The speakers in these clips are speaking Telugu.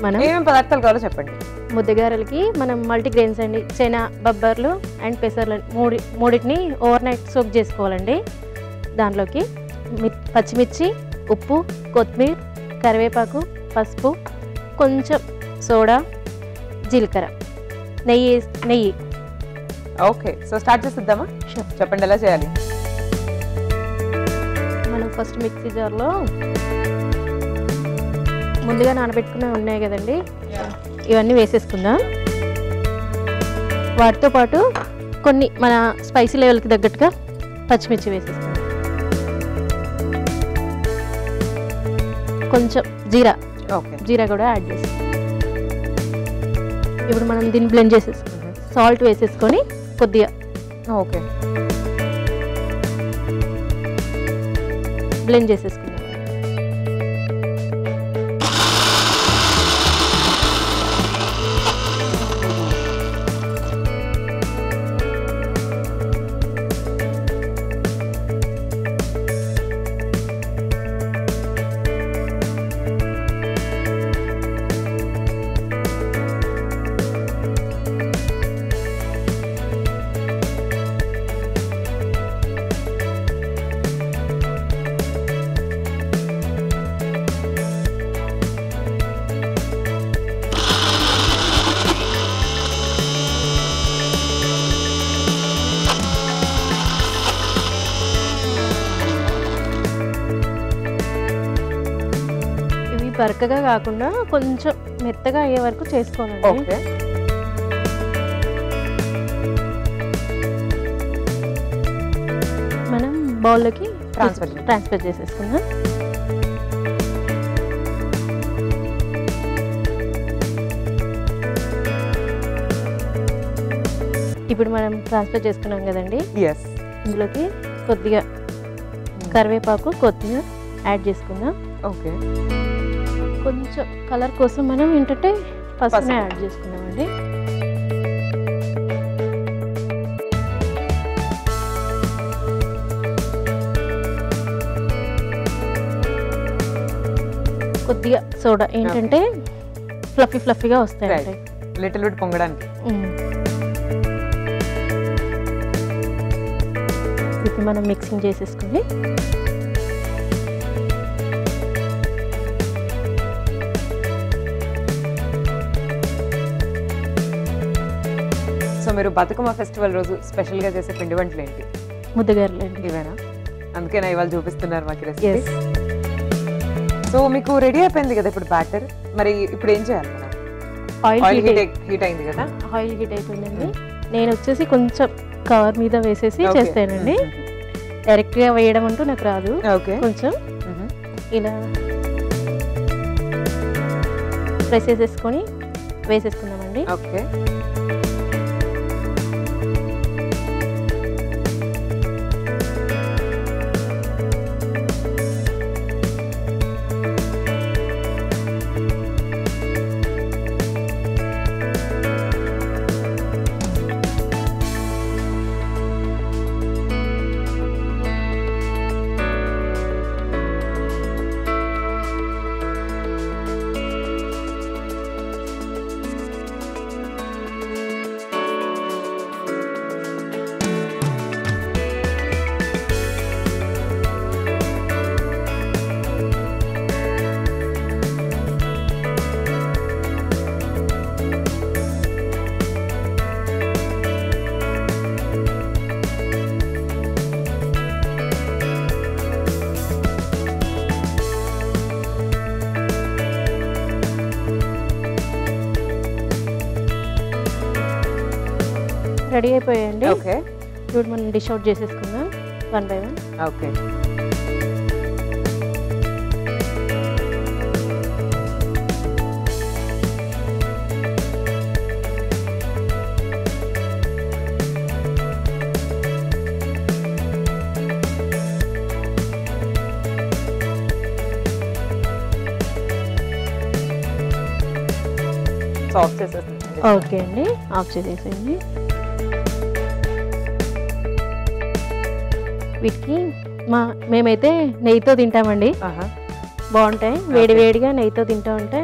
మనం ఏమేం పదార్థాలు కావాలో చెప్పండి. ముద్దగారెలకి మనం మల్టీగ్రెయిన్స్ అండి, శనగ, బొబ్బర్లు అండ్ పెసర్లు మూడింటిని ఓవర్ నైట్ సోక్ చేసుకోవాలండి. దాంట్లోకి పచ్చిమిర్చి, ఉప్పు, కొత్తిమీర, కరివేపాకు, పసుపు, కొంచెం సోడా, జీలకర్ర, నెయ్యి. ఓకే, సో స్టార్ట్ చేసేద్దామా? చెప్పండి ఎలా చేయాలి. మనం ఫస్ట్ మిక్సీ జార్లో ముందుగా నానబెట్టుకునే ఉన్నాయి కదండి, ఇవన్నీ వేసేసుకుందాం. వాటితో పాటు కొన్ని మన స్పైసీ లెవెల్కి తగ్గట్టుగా పచ్చిమిర్చి వేసేసుకుందాం. కొంచెం జీరా కూడా యాడ్ చేసి ఇప్పుడు మనం దీన్ని బ్లెండ్ చేసేసుకుందాం. సాల్ట్ వేసేసుకొని కొద్దిగా బ్లెండ్ చేసేసుకుందాం. బరకగా కాకుండా కొంచెం మెత్తగా అయ్యే వరకు చేసుకోవాలండి. మనం బౌల్లోకి ట్రాన్స్ఫర్ చేసేసుకుందాం. ఇప్పుడు మనం ట్రాన్స్ఫర్ చేసుకున్నాం కదండి, ఇందులోకి కొద్దిగా కరివేపాకు, కొత్తిమీర యాడ్ చేసుకుందాం. ఓకే, కొంచెం కలర్ కోసం మనం ఏంటంటే పసుపుని యాడ్ చేసుకున్నామండి. కొద్దిగా సోడా ఏంటంటే ఫ్లఫీగా వస్తాయి, లిటిల్ బిట్ పొంగడానికి. ఇప్పుడు మనం మిక్సింగ్ చేసేసుకుని సో మీరు బతుకమ్మ ఫెస్టివల్ రోజు స్పెషల్ గా చేసే పిండి వంటలు ఏంటి? ముద్దగారెలు అండి. ఇవేనా? అందుకేనా ఇవాళ చూపిస్తున్నారు మాకు రెసిపీ. సో మీకు రెడీ అయిపోయింది కదా ఇప్పుడు బ్యాటర్, మరి ఇప్పుడు ఏం చేయాలి? ఆయిల్ హీట్ అయింది కదా? ఆయిల్ హీట్ అయిపోయిందండి. నేను వచ్చేసి కొంచెం కవర్ మీద వేసేసి చేస్తానండి. డైరెక్ట్ గా వేయడం అంటూ నాకు రాదు. కొంచెం ఇలా ప్రెస్ చేసేసుకొని వేసేసుకుందామండి. ఓకే, రెడీ అయిపోయాయండి. ఓకే, ఇప్పుడు మనం డిష్ అవుట్ చేసేసుకుందాం one by one. Okay, of చేసేస్తుంది. ఓకే అండి, ఆఫ్ చేసేసేయండి. వీటికి మేమైతే నెయ్యితో తింటామండి. బాగుంటాయి, వేడివేడిగా నెయ్యితో తింటూ ఉంటే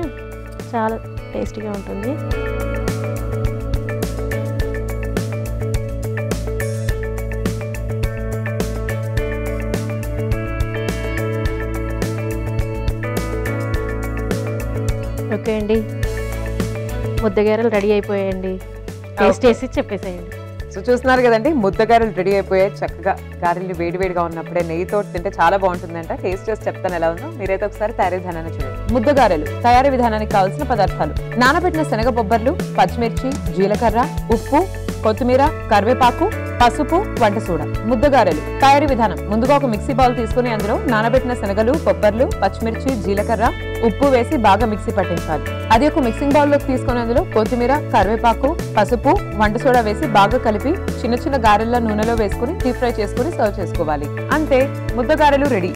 చాలా టేస్టీగా ఉంటుంది. ఓకే అండి, ముద్దగారెలు రెడీ అయిపోయాయండి. టేస్ట్ చేసి చెప్పేసేయండి. సో చూస్తున్నారు కదండి, ముద్దగారెలు రెడీ అయిపోయాయి. చక్కగా గారెలు వేడివేడిగా ఉన్నప్పుడే నెయ్యితో తింటే చాలా బాగుంటుందంట. టేస్ట్ చేసి చెప్తాను ఎలా ఉందో. మీరైతే ఒకసారి తయారీ విధానాన్ని చూడండి. ముద్దగారెలు తయారీ విధానానికి కావాల్సిన పదార్థాలు: నానబెట్టిన శనగ బొబ్బర్లు, పచ్చిమిర్చి, జీలకర్ర, ఉప్పు, కొత్తిమీర, కరివేపాకు, పసుపు, వంట సోడా. ముద్దగారెలు తయారీ విధానం: ముందుగా ఒక మిక్సీ బౌల్ తీసుకుని అందులో నానబెట్టిన శనగలు, బొబ్బర్లు, పచ్చిమిర్చి, జీలకర్ర, ఉప్పు వేసి బాగా మిక్సీ పట్టించాలి. అది ఒక మిక్సింగ్ బౌల్ లోకి తీసుకుని అందులో కొత్తిమీర, కరివేపాకు, పసుపు, వంట సోడా వేసి బాగా కలిపి చిన్న చిన్న గారెల నూనెలో వేసుకుని డీప్ ఫ్రై చేసుకుని సర్వ్ చేసుకోవాలి. అంతే, ముద్దగారెలు రెడీ.